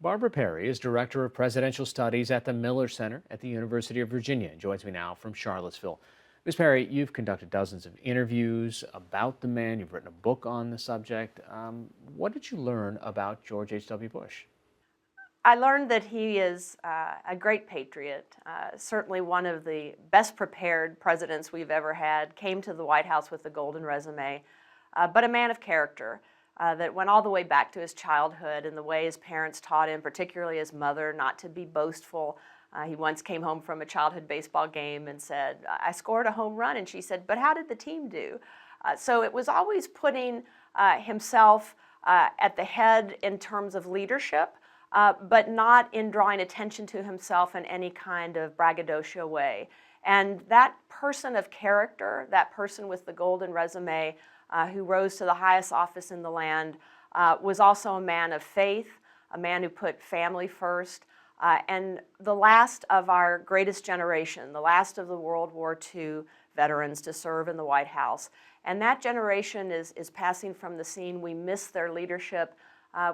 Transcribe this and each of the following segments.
Barbara Perry is Director of Presidential Studies at the Miller Center at the University of Virginia and joins me now from Charlottesville. Ms. Perry, you've conducted dozens of interviews about the man. You've written a book on the subject. What did you learn about George H.W. Bush? I learned that he is a great patriot, certainly one of the best prepared presidents we've ever had, came to the White House with a golden resume, but a man of character that went all the way back to his childhood and the way his parents taught him, particularly his mother, not to be boastful. He once came home from a childhood baseball game and said, "I scored a home run," and she said, "But how did the team do?" So it was always putting himself at the head in terms of leadership, but not in drawing attention to himself in any kind of braggadocio way. And that person of character, that person with the golden resume, who rose to the highest office in the land, was also a man of faith, a man who put family first, and the last of our greatest generation, the last of the World War II veterans to serve in the White House. And that generation is passing from the scene. We miss their leadership.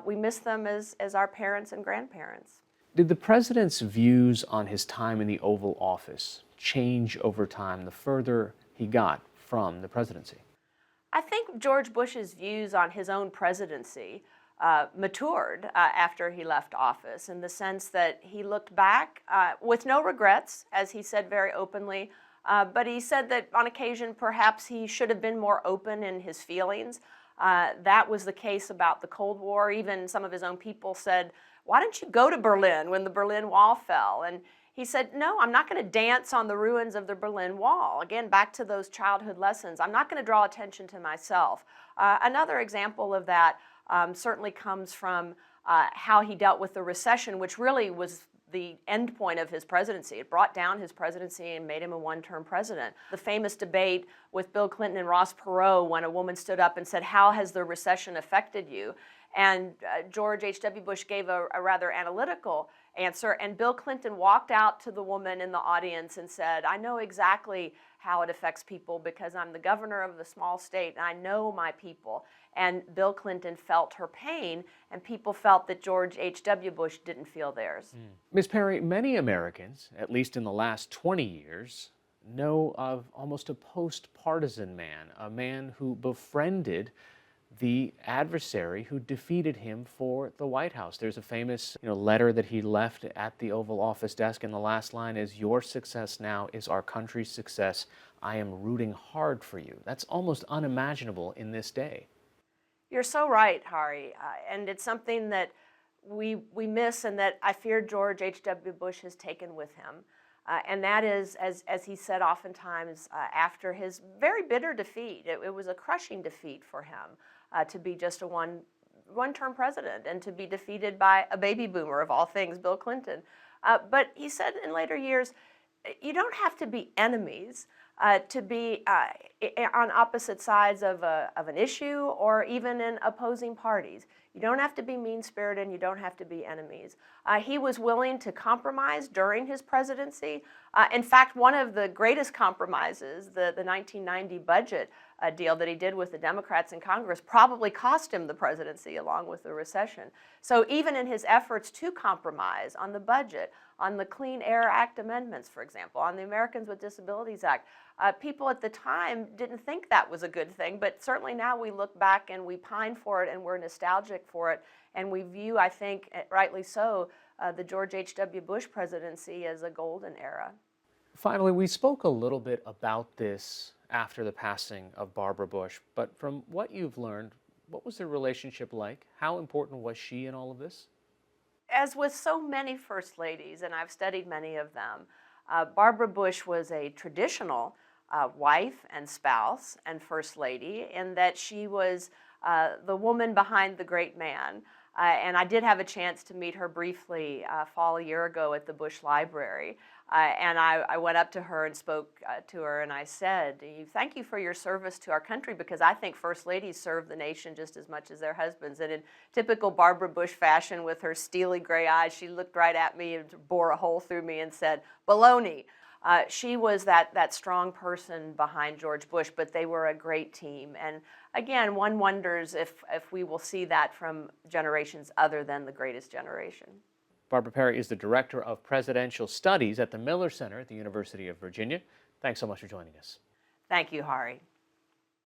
We miss them as our parents and grandparents. Did the president's views on his time in the Oval Office change over time the further he got from the presidency? I think George Bush's views on his own presidency matured after he left office, in the sense that he looked back with no regrets, as he said very openly, but he said that on occasion perhaps he should have been more open in his feelings. That was the case about the Cold War. Even some of his own people said, "Why didn't you go to Berlin when the Berlin Wall fell?" And he said, "No, I'm not going to dance on the ruins of the Berlin Wall." Again, back to those childhood lessons. I'm not going to draw attention to myself. Another example of that certainly comes from how he dealt with the recession, which really was the end point of his presidency. It brought down his presidency and made him a one-term president. The famous debate with Bill Clinton and Ross Perot, when a woman stood up and said, "How has the recession affected you?" And George H.W. Bush gave a rather analytical answer, and Bill Clinton walked out to the woman in the audience and said, "I know exactly how it affects people because I'm the governor of the small state and I know my people." And Bill Clinton felt her pain, and people felt that George H.W. Bush didn't feel theirs. Ms. Perry, many Americans, at least in the last 20 years, know of almost a post-partisan man, a man who befriended the adversary who defeated him for the White House. There's a famous letter that he left at the Oval Office desk, and the last line is, "Your success now is our country's success. I am rooting hard for you." That's almost unimaginable in this day. You're so right, Hari, and it's something that we miss and that I fear George H.W. Bush has taken with him. And that is, as he said oftentimes after his very bitter defeat, it was a crushing defeat for him to be just a one-term president and to be defeated by a baby boomer of all things, Bill Clinton. But he said in later years, you don't have to be enemies to be on opposite sides of an issue or even in opposing parties. You don't have to be mean-spirited and you don't have to be enemies. He was willing to compromise during his presidency. In fact, one of the greatest compromises, the 1990 budget deal that he did with the Democrats in Congress, probably cost him the presidency along with the recession. So even in his efforts to compromise on the budget, on the Clean Air Act amendments, for example, on the Americans with Disabilities Act, people at the time didn't think that was a good thing, but certainly now we look back and we pine for it and we're nostalgic for it, and we view, I think, rightly so, the George H.W. Bush presidency as a golden era. Finally, we spoke a little bit about this after the passing of Barbara Bush, but from what you've learned, what was their relationship like? How important was she in all of this? As with so many first ladies, and I've studied many of them, Barbara Bush was a traditional wife and spouse and first lady, in that she was the woman behind the great man. And I did have a chance to meet her briefly fall a year ago at the Bush Library. And I went up to her and spoke to her, and I said, "Thank you for your service to our country, because I think first ladies serve the nation just as much as their husbands." And in typical Barbara Bush fashion, with her steely gray eyes, she looked right at me and bored a hole through me and said, "Baloney." She was that strong person behind George Bush, but they were a great team. And again, one wonders if we will see that from generations other than the greatest generation. Barbara Perry is the Director of Presidential Studies at the Miller Center at the University of Virginia. Thanks so much for joining us. Thank you, Hari.